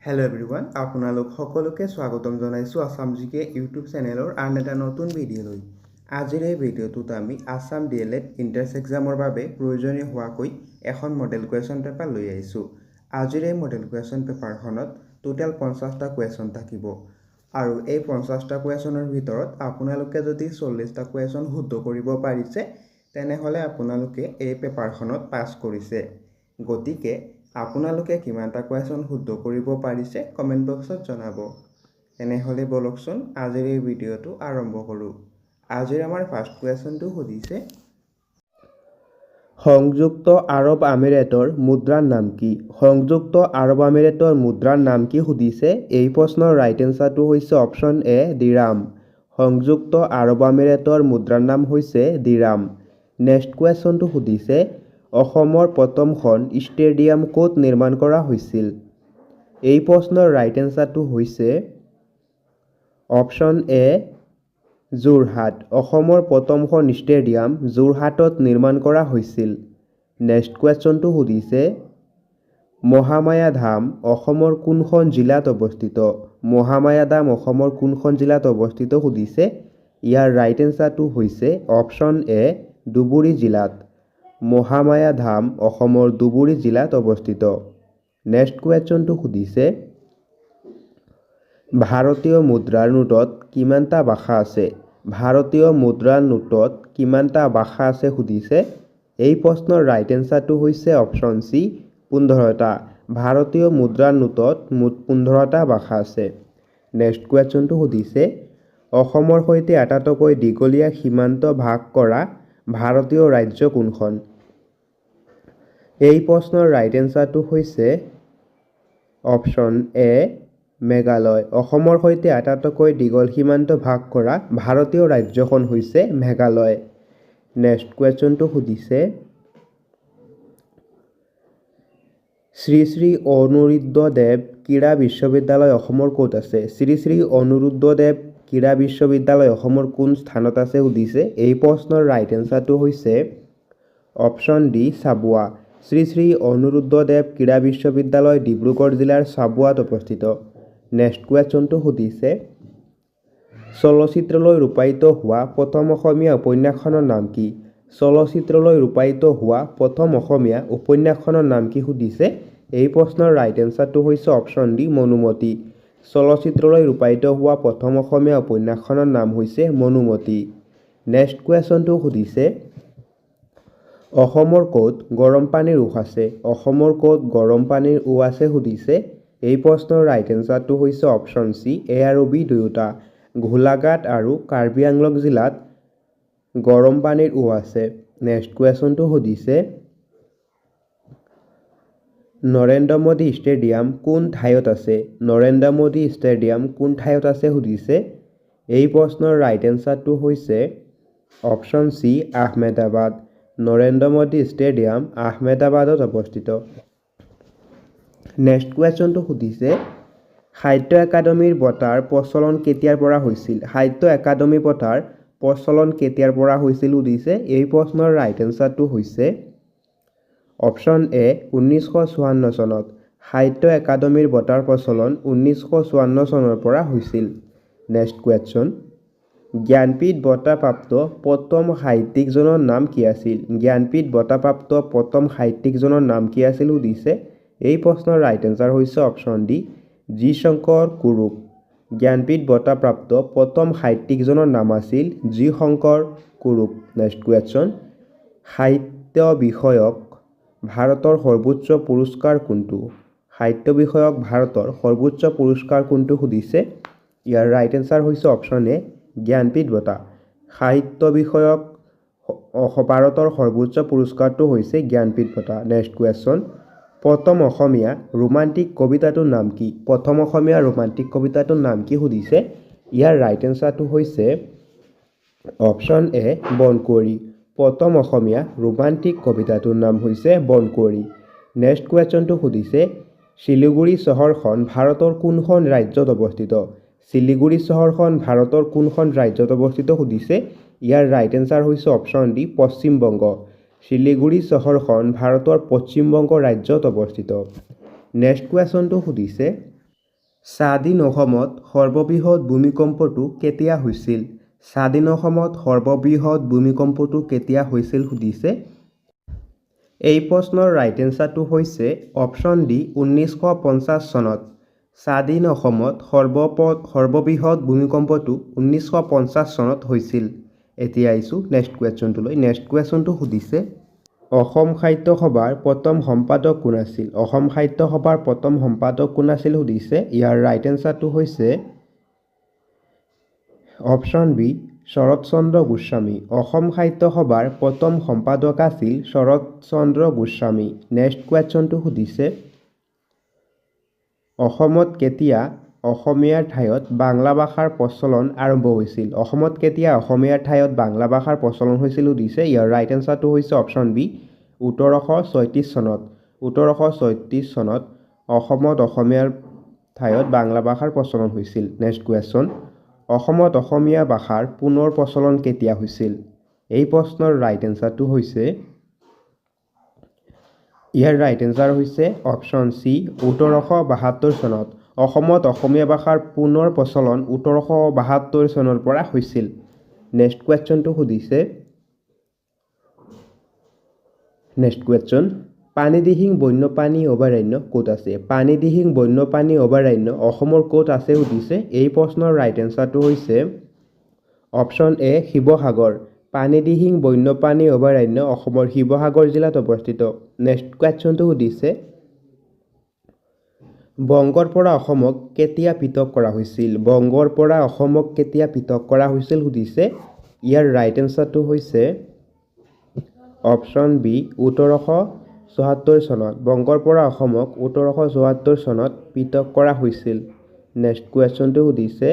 Hello' everyone, আপোনালোক সকলোকে স্বাগতম জনাইছোঁ আছাম জিকে ইউটিউব চেনেলৰ আন এটা নতুন ভিডিঅ'লৈ। আজিৰ এই ভিডিঅ'টোত আমি আছাম DLED এণ্ট্ৰেন্স এক্সামৰ বাবে প্ৰয়োজনীয় হোৱাকৈ এখন মডেল কুৱেশ্যন পেপাৰ লৈ আহিছোঁ। আজিৰ এই মডেল কুৱেশ্যন পেপাৰখনত টোটেল 50টা কুৱেশ্যন থাকিব আৰু এই 50টা কুৱেশ্যনৰ ভিতৰত আপোনালোকে যদি 40টা কুৱেশ্যন শুদ্ধ কৰিব পাৰিছে তেনেহ'লে আপোনালোকে এই পেপাৰখনত পাছ কৰিছে। গতিকে আপোনালোকে কিমানটা কুৱেশ্যন শুদ্ধ কৰিব পাৰিছে কমেণ্ট বক্সত জনাব। তেনেহ'লে বলকচোন আজিৰ এই ভিডিঅ'টো আৰম্ভ কৰোঁ। আজিৰ আমাৰ ফাৰ্ষ্ট কুৱেশ্যনটো সুধিছে, সংযুক্ত আৰব আমিৰেটৰ মুদ্ৰাৰ নাম কি? সংযুক্ত আৰব আমিৰেটৰ মুদ্ৰাৰ নাম কি সুধিছে। এই প্ৰশ্নৰ ৰাইট এনচাৰটো হৈছে অপশ্যন এ দিৰাম। সংযুক্ত আৰব আমিৰেটৰ মুদ্ৰাৰ নাম হৈছে দিৰাম। নেক্সট কুৱেশ্যনটো সুধিছে, অসমৰ প্ৰথমখন ষ্টেডিয়াম ক'ত নিৰ্মাণ কৰা হৈছিল? এই প্ৰশ্নৰ ৰাইট এনচাৰটো হৈছে অপশ্যন এ যোৰহাট। অসমৰ প্ৰথমখন ষ্টেডিয়াম যোৰহাটত নিৰ্মাণ কৰা হৈছিল। নেক্সট কুৱেশ্যনটো সুধিছে, মহামায়া ধাম অসমৰ কোনখন জিলাত অৱস্থিত? মহামায়া ধাম অসমৰ কোনখন জিলাত অৱস্থিত সুধিছে। ইয়াৰ ৰাইট এনচাৰটো হৈছে অপশ্যন এ ধুবুৰী জিলাত। মহামায়া ধাম অসমৰ ধুবুৰী জিলাত অৱস্থিত। নেক্সট কুৱেশ্যনটো সুধিছে, ভাৰতীয় মুদ্ৰাৰ নোটত কিমানটা ভাষা আছে? ভাৰতীয় মুদ্ৰাৰ নোটত কিমানটা ভাষা আছে সুধিছে। এই প্ৰশ্নৰ ৰাইট এনচাৰটো হৈছে অপশ্যন চি 15টা। ভাৰতীয় মুদ্ৰাৰ নোটত মুঠ 15টা ভাষা আছে। নেক্সট কুৱেশ্যনটো সুধিছে, অসমৰ সৈতে আটাইতকৈ দীঘলীয়া সীমান্ত ভাগ কৰা ভাৰতীয় ৰাজ্য কোনখন? এই প্ৰশ্নৰ ৰাইট এনচাৰটো হৈছে অপশ্যন এ মেঘালয়। অসমৰ সৈতে আটাইতকৈ দীঘল সীমান্ত ভাগ কৰা ভাৰতীয় ৰাজ্যখন হৈছে মেঘালয়। নেক্সট কুৱেশ্যনটো সুধিছে, শ্ৰী শ্ৰী অনিৰুদ্ধদেৱ ক্ৰীড়া বিশ্ববিদ্যালয় অসমৰ ক'ত আছে? শ্ৰী শ্ৰী অনিৰুদ্ধদেৱ ক্ৰীড়া বিশ্ববিদ্যালয় অসমৰ কোন স্থানত আছে সুধিছে। এই প্ৰশ্নৰ ৰাইট এনচাৰটো হৈছে অপশ্যন ডি চাবুৱা। শ্ৰী শ্ৰী অনিৰুদ্ধদেৱ ক্ৰীড়া বিশ্ববিদ্যালয় ডিব্ৰুগড় জিলাৰ চাবুৱাত অৱস্থিত। নেক্সট কুৱেশ্যনটো সুধিছে, চলচ্চিত্ৰলৈ ৰূপায়িত হোৱা প্ৰথম অসমীয়া উপন্যাসখনৰ নাম কি? চলচ্চিত্ৰলৈ ৰূপায়িত হোৱা প্ৰথম অসমীয়া উপন্যাসখনৰ নাম কি সুধিছে। এই প্ৰশ্নৰ ৰাইট এনচাৰটো হৈছে অপশ্যন ডি মনুমতী। চলচ্চিত্ৰলৈ ৰূপায়িত হোৱা প্ৰথম অসমীয়া উপন্যাসখনৰ নাম হৈছে মনুমতী। নেক্সট কুৱেশ্যনটো সুধিছে, অসমৰ ক'ত গৰম পানীৰ উৎস আছে? অসমৰ ক'ত গৰম পানীৰ উৎস আছে সুধিছে। এই প্ৰশ্নৰ ৰাইট এনচাৰটো হৈছে অপশ্যন চি এ আৰু বি দুয়োটা। গোলাঘাট আৰু কাৰ্বি আংলং জিলাত গৰম পানীৰ উৎস আছে। নেক্সট কুৱেশ্যনটো সুধিছে, নৰেন্দ্ৰ মোদী ষ্টেডিয়াম কোন ঠাইত আছে? নৰেন্দ্ৰ মোদী ষ্টেডিয়াম কোন ঠাইত আছে সুধিছে। এই প্ৰশ্নৰ ৰাইট এনচাৰটো হৈছে option C Ahmedabad. Narendra Modi stadium আহমেদাবাদত অৱস্থিত। নেক্সট কুৱেশ্যনটো সুধিছে, সাহিত্য একাডেমীৰ বঁটাৰ প্ৰচলন কেতিয়াৰ পৰা হৈছিল? সাহিত্য একাডেমী বঁটাৰ প্ৰচলন কেতিয়াৰ পৰা হৈছিল সুধিছে। এই প্ৰশ্নৰ ৰাইট এনচাৰটো হৈছে অপশ্যন এ 1954 চনত। সাহিত্য একাডেমীৰ বঁটাৰ প্ৰচলন 1954 চনৰ পৰা হৈছিল। নেক্সট কুৱেশ্যন, জ্ঞানপীঠ বঁটাপ্ৰাপ্ত প্ৰথম সাহিত্যিকজনৰ নাম কি আছিল? জ্ঞানপীঠ বঁটাপ্ৰাপ্ত প্ৰথম সাহিত্যিকজনৰ নাম কি আছিল সুধিছে। এই প্ৰশ্নৰ ৰাইট এনচাৰ হৈছে অপশ্যন ডি জি শংকৰ কুৰুপ। জ্ঞানপীঠ বঁটাপ্ৰাপ্ত প্ৰথম সাহিত্যিকজনৰ নাম আছিল জি শংকৰ কুৰুপ। নেক্সট কুৱেশ্যন, সাহিত্য বিষয়ক ভাৰতৰ সৰ্বোচ্চ পুৰস্কাৰ কোনটো? সাহিত্য বিষয়ক ভাৰতৰ সৰ্বোচ্চ পুৰস্কাৰ কোনটো সুধিছে। ইয়াৰ ৰাইট এনচাৰ হৈছে অপশ্যন এ জ্ঞানপীঠ বঁটা। সাহিত্য বিষয়ক ভাৰতৰ সৰ্বোচ্চ পুৰস্কাৰটো হৈছে জ্ঞানপীঠ বঁটা। নেক্সট কুৱেশ্যন, প্ৰথম অসমীয়া ৰোমান্টিক কবিতাটোৰ নাম কি? প্ৰথম অসমীয়া ৰোমান্টিক কবিতাটোৰ নাম কি সুধিছে। ইয়াৰ ৰাইট এনচাৰটো হৈছে অপশ্যন এ বনকুঁৱৰী। প্ৰথম অসমীয়া ৰোমান্টিক কবিতাটোৰ নাম হৈছে বনকুঁৱৰী। নেক্সট কুৱেশ্যনটো সুধিছে, শিলিগুৰি চহৰখন ভাৰতৰ কোনখন ৰাজ্যত অৱস্থিত? শিলিগুৰি চহৰখন ভাৰতৰ কোনখন ৰাজ্যত অৱস্থিত সুধিছে। ইয়াৰ ৰাইট এনচাৰ হৈছে অপশ্যন ডি পশ্চিম বংগ। শিলিগুৰি চহৰখন ভাৰতৰ পশ্চিম বংগ ৰাজ্যত অৱস্থিত। নেক্সট কুৱেশ্যনটো সুধিছে, স্বাধীন অসমত সৰ্ববৃহৎ ভূমিকম্পটো কেতিয়া হৈছিল? স্বাধীন অসমত সৰ্ববৃহৎ ভূমিকম্পটো কেতিয়া হৈছিল সুধিছে। এই প্ৰশ্নৰ ৰাইট এনচাৰটো হৈছে অপশ্যন ডি 1950 চনত। স্বাধীন অসমত সৰ্ববৃহৎ ভূমিকম্পটো 1950 চনত হৈছিল। এতিয়া আহিছোঁ নেক্সট কুৱেশ্যনটোলৈ। নেক্সট কুৱেশ্যনটো সুধিছে অসম সাহিত্য সভাৰ প্ৰথম সম্পাদক কোন আছিল? অসম সাহিত্য সভাৰ প্ৰথম সম্পাদক কোন আছিল সুধিছে। ইয়াৰ ৰাইট এনচাৰটো হৈছে অপশ্যন বি শৰৎচন্দ্ৰ গোস্বামী। অসম সাহিত্য সভাৰ প্ৰথম সম্পাদক আছিল শৰৎচন্দ্ৰ গোস্বামী। নেক্সট কুৱেশ্যনটো সুধিছে অসমত কেতিয়া অসমীয়াৰ ঠাইত বাংলা ভাষাৰ প্ৰচলন আৰম্ভ হৈছিল? অসমত কেতিয়া অসমীয়াৰ ঠাইত বাংলা ভাষাৰ প্ৰচলন হৈছিল সুধিছে। ইয়াৰ ৰাইট এনচাৰটো হৈছে অপশ্যন বি 1836 চনত। 1836 চনত অসমত অসমীয়াৰ ঠাইত বাংলা ভাষাৰ প্ৰচলন হৈছিল। নেক্সট কুৱেশ্যন অসমত অসমীয়া ভাষাৰ পুনৰ প্ৰচলন কেতিয়া হৈছিল? এই প্ৰশ্নৰ ৰাইট এনচাৰটো হৈছে ইয়াৰ ৰাইট এনচাৰ হৈছে অপশ্যন চি 1872 চনত। অসমত অসমীয়া ভাষাৰ পুনৰ প্ৰচলন 1872 চনৰ পৰা হৈছিল। নেক্সট কুৱেশ্যনটো সুধিছে নেক্সট কুৱেশ্যন পানীদিহিং বন্যপ্ৰাণী অভয়াৰণ্য ক'ত আছে? পানীদিহিং বন্যপ্ৰাণী অভয়াৰণ্য অসমৰ ক'ত আছে সুধিছে। এই প্ৰশ্নৰ ৰাইট এনচাৰটো হৈছে অপশ্যন এ শিৱসাগৰ। পানীদিহিং বন্যপ্ৰাণী অভয়াৰণ্য অসমৰ শিৱসাগৰ জিলাত অৱস্থিত। নেক্সট কুৱেশ্যনটো সুধিছে বংগৰ পৰা অসমক কেতিয়া পৃথক কৰা হৈছিল? বংগৰ পৰা অসমক কেতিয়া পৃথক কৰা হৈছিল সুধিছে। ইয়াৰ ৰাইট এনচাৰটো হৈছে অপশ্যন বি 1874 চনত। বংগৰ পৰা অসমক 1874 চনত পৃথক কৰা হৈছিল। নেক্সট কুৱেশ্যনটো সুধিছে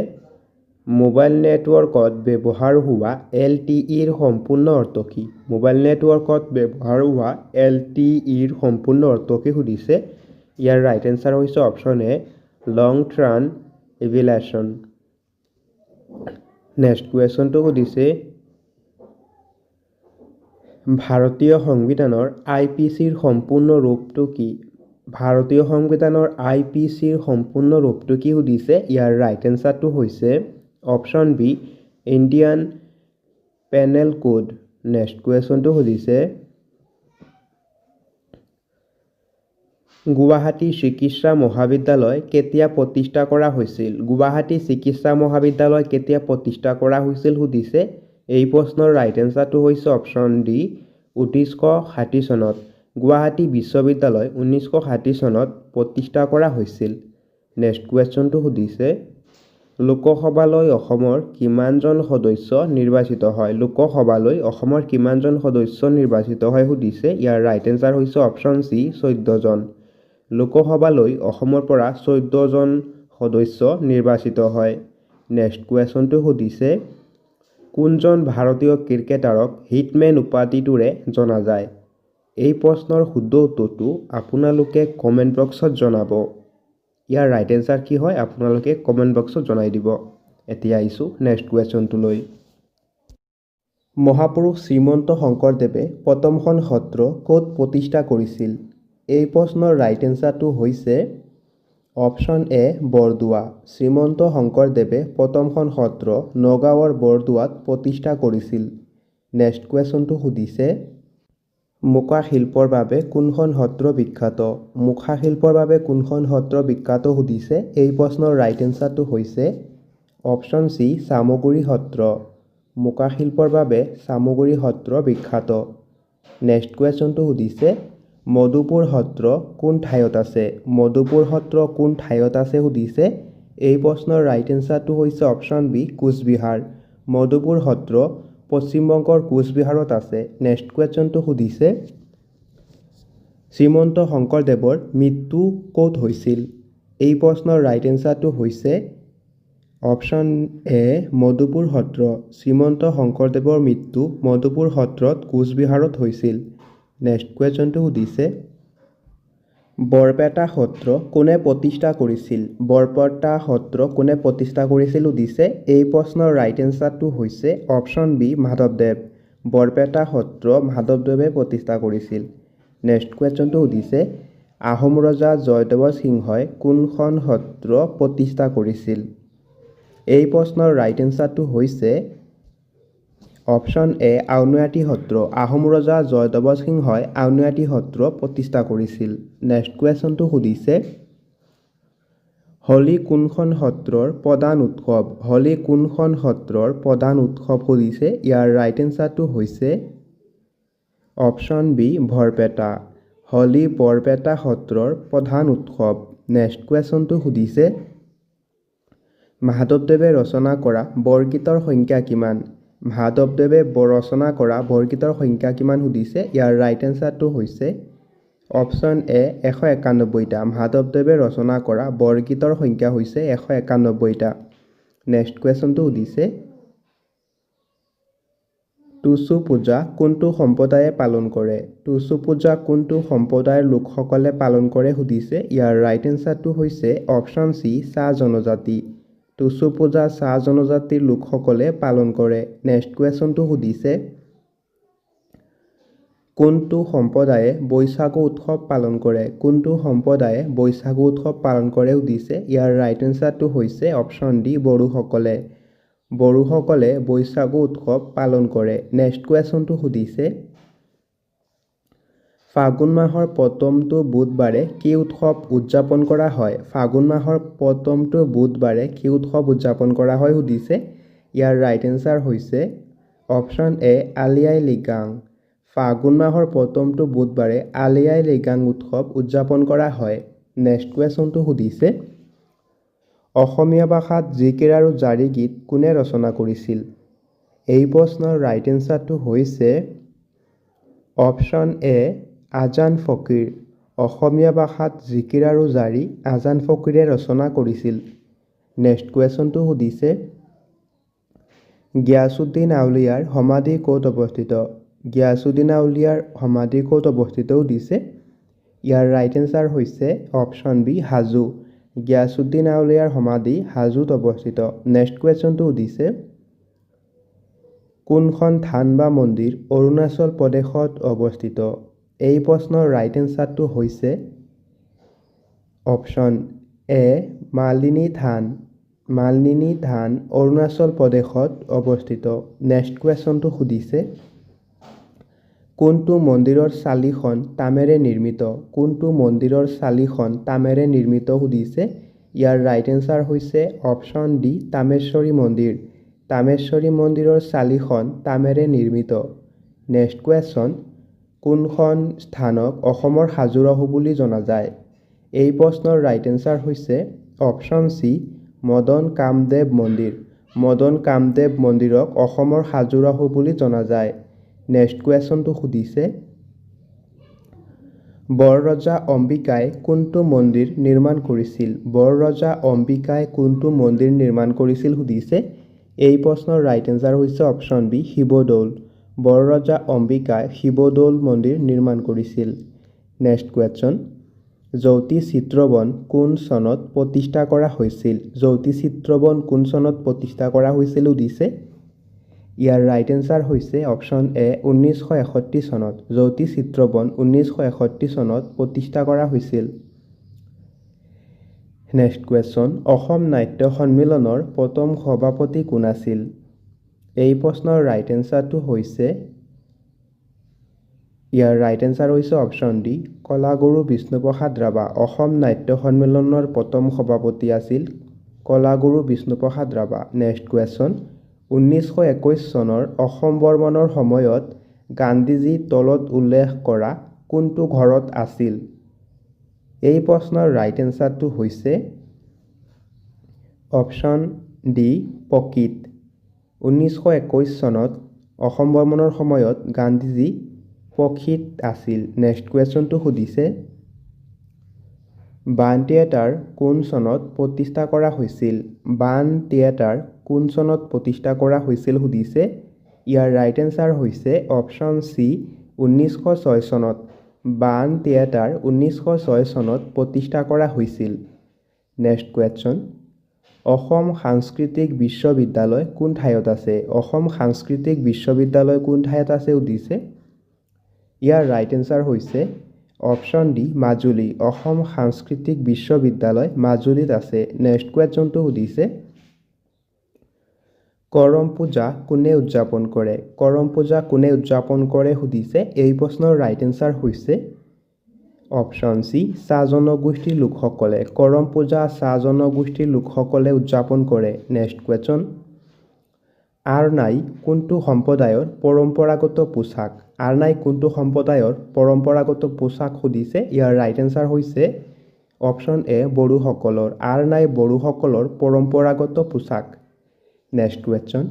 মোবাইল নেটৱৰ্কত ব্যৱহাৰ হোৱা LTEৰ সম্পূৰ্ণ অৰ্থ কি? মোবাইল নেটৱৰ্কত ব্যৱহাৰ হোৱা LTEৰ সম্পূৰ্ণ অৰ্থ কি সুধিছে। ইয়াৰ ৰাইট এনচাৰ হৈছে option A long term evaluation. Next কুৱেশ্যনটো সুধিছে ভাৰতীয় সংবিধানৰ IPCৰ সম্পূৰ্ণ ৰূপটো কি? ভাৰতীয় সংবিধানৰ IPCৰ সম্পূৰ্ণ ৰূপটো কি সুধিছে। ইয়াৰ ৰাইট এনচাৰটো হৈছে option B Indian penal code. Next কুৱেশ্যনটো সুধিছে গুৱাহাটী চিকিৎসা মহাবিদ্যালয় কেতিয়া প্ৰতিষ্ঠা কৰা হৈছিল? গুৱাহাটী চিকিৎসা মহাবিদ্যালয় কেতিয়া প্ৰতিষ্ঠা কৰা হৈছিল সুধিছে। এই প্ৰশ্নৰ ৰাইট এনচাৰটো হৈছে অপশ্যন ডি 1960 চনত। গুৱাহাটী বিশ্ববিদ্যালয় 1960 চনত প্ৰতিষ্ঠা কৰা হৈছিল। নেক্সট কুৱেশ্যনটো সুধিছে লোকসভালৈ অসমৰ কিমানজন সদস্য নিৰ্বাচিত হয়? লোকসভালৈ অসমৰ কিমানজন সদস্য নিৰ্বাচিত হয় সুধিছে। ইয়াৰ ৰাইট এনচাৰ হৈছে অপশ্যন চি 14 জন। লোকসভালৈ অসমৰ পৰা 14 জন সদস্য নিৰ্বাচিত হয়। নেক্সট কুৱেশ্যনটো সুধিছে কোনজন ভাৰতীয় ক্ৰিকেটাৰক হিটমেন উপাধিটোৰে জনা যায়? এই প্ৰশ্নৰ শুদ্ধ উত্তৰটো আপোনালোকে কমেণ্ট বক্সত জনাব। ইয়াৰ ৰাইট এনচাৰ কি হয় আপোনালোকে কমেণ্ট বক্সত জনাই দিব। এতিয়া আহিছোঁ নেক্সট কুৱেশ্যনটোলৈ। মহাপুৰুষ শ্ৰীমন্ত শংকৰদেৱে প্ৰথমখন সত্ৰ ক'ত প্ৰতিষ্ঠা কৰিছিল? এই প্ৰশ্নৰ ৰাইট এনচাৰটো হৈছে অপশ্যন এ বৰদোৱা। শ্ৰীমন্ত শংকৰদেৱে প্ৰথমখন সত্ৰ নগাঁৱৰ বৰদোৱাত প্ৰতিষ্ঠা কৰিছিল। নেক্সট কুৱেশ্যনটো সুধিছে মুখা শিল্পৰ বাবে কোনখন সত্ৰ বিখ্যাত? মুখা শিল্পৰ বাবে কোনখন সত্ৰ বিখ্যাত সুধিছে। এই প্ৰশ্নৰ ৰাইট এনচাৰটো হৈছে অপশ্যন চি চামগুৰি সত্ৰ। মুখা শিল্পৰ বাবে চামগুৰি সত্ৰ বিখ্যাত। নেক্সট কুৱেশ্যনটো সুধিছে মধুপুৰ সত্ৰ কোন ঠাইত আছে? মধুপুৰ সত্ৰ কোন ঠাইত আছে সুধিছে। এই প্ৰশ্নৰ ৰাইট এনচাৰটো হৈছে অপশ্যন বি কোচবিহাৰ। মধুপুৰ সত্ৰ পশ্চিমবংগৰ কোচবিহাৰত আছে। নেক্সট কুৱেশ্যনটো সুধিছে শ্ৰীমন্ত শংকৰদেৱৰ মৃত্যু ক'ত হৈছিল? এই প্ৰশ্নৰ ৰাইট এনচাৰটো হৈছে অপশ্যন এ মধুপুৰ সত্ৰ। শ্ৰীমন্ত শংকৰদেৱৰ মৃত্যু মধুপুৰ সত্ৰত কোচবিহাৰত হৈছিল। নেক্সট কুৱেশ্যনটো সুধিছে বৰপেটা সত্ৰ কোনে প্ৰতিষ্ঠা কৰিছিল? বৰপেটা সত্ৰ কোনে প্ৰতিষ্ঠা কৰিছিল সুধিছে। এই প্ৰশ্নৰ ৰাইট এনচাৰটো হৈছে অপশ্যন বি মাধৱদেৱ। বৰপেটা সত্ৰ মাধৱদেৱে প্ৰতিষ্ঠা কৰিছিল। নেক্সট কুৱেশ্যনটো সুধিছে আহোম ৰজা জয়দেৱ সিংহই কোনখন সত্ৰ প্ৰতিষ্ঠা কৰিছিল? এই প্ৰশ্নৰ ৰাইট এনচাৰটো হৈছে অপশ্যন এ আউনীআটী সত্ৰ। আহোম ৰজা জয়দেৱ সিংহই আউনীআটী সত্ৰ প্ৰতিষ্ঠা কৰিছিল। নেক্সট কুৱেশ্যনটো সুধিছে হোলী কোনখন সত্ৰৰ প্ৰধান উৎসৱ? হোলী কোনখন সত্ৰৰ প্ৰধান উৎসৱ সুধিছে। ইয়াৰ ৰাইট এনচাৰটো হৈছে অপশ্যন বি বৰপেটা। হোলী বৰপেটা সত্ৰৰ প্ৰধান উৎসৱ। নেক্সট কুৱেশ্যনটো সুধিছে মাধৱদেৱে ৰচনা কৰা বৰগীতৰ সংখ্যা কিমান? মাধৱদেৱে ৰচনা কৰা বৰগীতৰ সংখ্যা কিমান সুধিছে। ইয়াৰ ৰাইট এনচাৰটো হৈছে অপশ্যন এ 191টা। মাধৱদেৱে ৰচনা কৰা বৰগীতৰ সংখ্যা হৈছে 191টা। নেক্সট কুৱেশ্যনটো সুধিছে টুচু পূজা কোনটো সম্প্ৰদায়ে পালন কৰে? টুচু পূজা কোনটো সম্প্ৰদায়ৰ লোকসকলে পালন কৰে সুধিছে। ইয়াৰ ৰাইট এনচাৰটো হৈছে অপশ্যন চি চাহ জনজাতি। টুচু পূজা চাহ জনজাতিৰ লোকসকলে পালন কৰে। নেক্সট কুৱেশ্যনটো সুধিছে কোনটো সম্প্ৰদায়ে বৈশাগু উৎসৱ পালন কৰে? কোনটো সম্প্ৰদায়ে বৈশাগু উৎসৱ পালন কৰে সুধিছে। ইয়াৰ ৰাইট এনচাৰটো হৈছে অপশ্যন ডি বড়োসকলে। বড়োসকলে বৈশাগু উৎসৱ পালন কৰে। নেক্সট কুৱেশ্যনটো সুধিছে ফাগুন মাহৰ প্ৰথমটো বুধবাৰে কি উৎসৱ উদযাপন কৰা হয়? ফাগুন মাহৰ প্ৰথমটো বুধবাৰে কি উৎসৱ উদযাপন কৰা হয় সুধিছে। ইয়াৰ ৰাইট এনচাৰ হৈছে অপশ্যন এ আলি আই লৃগাং। ফাগুন মাহৰ প্ৰথমটো বুধবাৰে আলি আই লৃগাং উৎসৱ উদযাপন কৰা হয়। নেক্সট কুৱেশ্যনটো সুধিছে অসমীয়া ভাষাত জিকিৰ আৰু জাৰি গীত কোনে ৰচনা কৰিছিল? এই প্ৰশ্নৰ ৰাইট এনচাৰটো হৈছে অপশ্যন এ আজান ফকীৰ। অসমীয়া ভাষাত জিকিৰ আৰু জাৰি আজান ফকীৰে ৰচনা কৰিছিল। নেক্সট কুৱেশ্যনটো সুধিছে গিয়াছুদ্দিন আউলিয়াৰ সমাধি ক'ত অৱস্থিত? গিয়াছুদ্দিন আউলিয়াৰ সমাধি ক'ত অৱস্থিত সুধিছে। ইয়াৰ ৰাইট এনচাৰ হৈছে অপশ্যন বি হাজো। গিয়াছুদ্দিন আউলিয়াৰ সমাধি হাজোত অৱস্থিত। নেক্সট কুৱেশ্যনটো সুধিছে কোনখন থান বা মন্দিৰ অৰুণাচল প্ৰদেশত অৱস্থিত? এই প্ৰশ্নৰ ৰাইট এনচাৰটো হৈছে অপশ্যন এ মালিনী থান। মালিনী থান অৰুণাচল প্ৰদেশত অৱস্থিত। নেক্সট কুৱেশ্যনটো সুধিছে কোনটো মন্দিৰৰ চালিখন তামেৰে নিৰ্মিত? কোনটো মন্দিৰৰ চালিখন তামেৰে নিৰ্মিত সুধিছে। ইয়াৰ ৰাইট এনচাৰ হৈছে অপশ্যন ডি তামেশ্বৰী মন্দিৰ। তামেশ্বৰী মন্দিৰৰ চালিখন তামেৰে নিৰ্মিত। নেক্সট কুৱেশ্যন কোনখন স্থানক অসমৰ খাজুৰাহো বুলি জনা যায়? এই প্ৰশ্নৰ ৰাইট এনচাৰ হৈছে অপশ্যন চি মদন কামদেৱ মন্দিৰ। মদন কামদেৱ মন্দিৰক অসমৰ খাজুৰাহো বুলি জনা যায়। নেক্সট কুৱেশ্যনটো সুধিছে বৰৰজা অম্বিকাই কোনটো মন্দিৰ নিৰ্মাণ কৰিছিল? বৰৰজা অম্বিকাই কোনটো মন্দিৰ নিৰ্মাণ কৰিছিল সুধিছে। এই প্ৰশ্নৰ ৰাইট এনচাৰ হৈছে অপশ্যন বি শিৱদৌল। বৰৰজা অম্বিকাই শিৱদৌল মন্দিৰ নিৰ্মাণ কৰিছিল। নেক্সট কুৱেশ্যন জ্যোতি চিত্ৰবন কোন চনত প্ৰতিষ্ঠা কৰা হৈছিল? জ্যোতি চিত্ৰবন কোন চনত প্ৰতিষ্ঠা কৰা হৈছিল সুধিছে। ইয়াৰ ৰাইট এনচাৰ হৈছে অপশ্যন এ 1961 চনত। জ্যোতি চিত্ৰবন 1961 চনত প্ৰতিষ্ঠা কৰা হৈছিল। নেক্সট কুৱেশ্যন অসম নাট্য সন্মিলনৰ প্ৰথম সভাপতি কোন আছিল? এই প্ৰশ্নৰ ৰাইট এনচাৰটো হৈছে ইয়াৰ ৰাইট এনচাৰ হৈছে অপশ্যন ডি কলাগুৰু বিষ্ণুপ্ৰসাদ ৰাভা। অসম নাট্য সন্মিলনৰ প্ৰথম সভাপতি আছিল কলাগুৰু বিষ্ণুপ্ৰসাদ ৰাভা। নেক্সট কুৱেশ্যন 1921 চনৰ অসম ভ্ৰমণৰ সময়ত গান্ধীজী তলত উল্লেখ কৰা কোনটো ঘৰত আছিল? এই প্ৰশ্নৰ ৰাইট এনচাৰটো হৈছে অপশ্যন ডি পকীত। 1921 চনত অসম ভ্ৰমণৰ সময়ত গান্ধীজী পক্ষীত আছিল। নেক্সট কুৱেশ্যনটো সুধিছে বাণ থিয়েটাৰ কোন চনত প্ৰতিষ্ঠা কৰা হৈছিল? বাণ থিয়েটাৰ কোন চনত প্ৰতিষ্ঠা কৰা হৈছিল সুধিছে। ইয়াৰ ৰাইট এনচাৰ হৈছে অপশ্যন চি 1906 চনত। বাণ থিয়েটাৰ 1906 চনত প্ৰতিষ্ঠা কৰা হৈছিল। নেক্সট কুৱেশ্যন অসম সাংস্কৃতিক বিশ্ববিদ্যালয় কোন ঠাইত আছে? অসম সাংস্কৃতিক বিশ্ববিদ্যালয় কোন ঠাইত আছে সুধিছে। ইয়াৰ ৰাইট এনচাৰ হৈছে অপশ্যন ডি মাজুলী অসম সাংস্কৃতিক বিশ্ববিদ্যালয় মাজুলীত আছে নেক্সট কুৱেশ্যনটো সুধিছে কৰম পূজা কোনে উদযাপন কৰে কৰম পূজা কোনে উদযাপন কৰে সুধিছে এই প্ৰশ্নৰ ৰাইট এনসাৰ হৈছে অপশ্যন সি চাহ জনগোষ্ঠীৰ লোকসকলে কৰম পূজা চাহ জনগোষ্ঠীৰ লোকসকলে উদযাপন কৰে নেক্সট কুৱেশ্যন আৰনাই কোনটো সম্প্ৰদায়ৰ পৰম্পৰাগত পোছাক আৰনাই কোনটো সম্প্ৰদায়ৰ পৰম্পৰাগত পোছাক সুধিছে ইয়াৰ ৰাইট এনসাৰ হৈছে অপশ্যন এ বড়োসকলৰ আৰনাই বড়োসকলৰ পৰম্পৰাগত পোছাক নেক্সট কুৱেশ্যন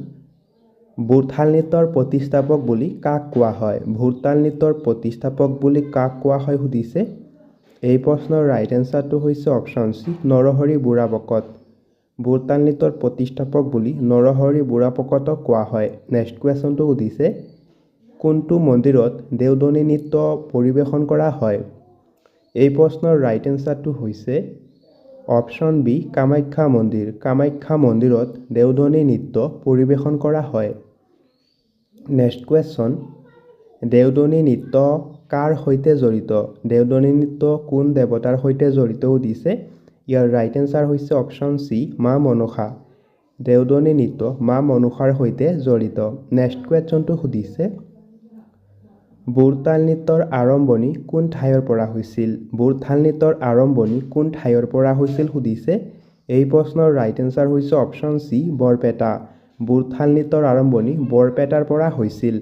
ভোৰতাল নৃত্যৰ প্ৰতিষ্ঠাপক বুলি কাক কোৱা হয় ভোৰতাল নৃত্যৰ প্ৰতিষ্ঠাপক বুলি কাক কোৱা হয় সুধিছে এই প্ৰশ্নৰ ৰাইট এনসাৰটো হৈছে অপশ্যন সি নৰহৰি বুঢ়াভকত ভোৰতাল নৃত্যৰ প্ৰতিষ্ঠাপক বুলি নৰহৰি বুঢ়াভকতক কোৱা হয় নেক্সট কুৱেশ্যনটো সুধিছে কোনটো মন্দিৰত দেওধনী নৃত্য পৰিৱেশন কৰা হয় এই প্ৰশ্নৰ ৰাইট এনসাৰটো হৈছে অপশ্যন বি কামাখ্যা মন্দিৰত দেওধনী নৃত্য পৰিৱেশন কৰা হয় নেক্সট কুৱেশ্যন দেওধনী নৃত্য কাৰ সৈতে জড়িত দেওধনী নৃত্য কোন দেৱতাৰ সৈতে জড়িত সুধিছে ইয়াৰ ৰাইট এনসাৰ হৈছে অপশ্যন সি মা মনসা দেওধনী নৃত্য মা মনসাৰ সৈতে জড়িত নেক্সট কুৱেশ্যনটো সুধিছে ভোৰতাল নৃত্যৰ আৰম্ভণি কোন ঠাইৰ পৰা হৈছিল ভোৰতাল নৃত্যৰ আৰম্ভণি কোন ঠাইৰ পৰা হৈছিল সুধিছে এই প্ৰশ্নৰ ৰাইট এনসাৰ হৈছে অপশ্যন সি বৰপেটা ভোৰতাল নৃত্যৰ আৰম্ভণি বৰপেটাৰ পৰা হৈছিল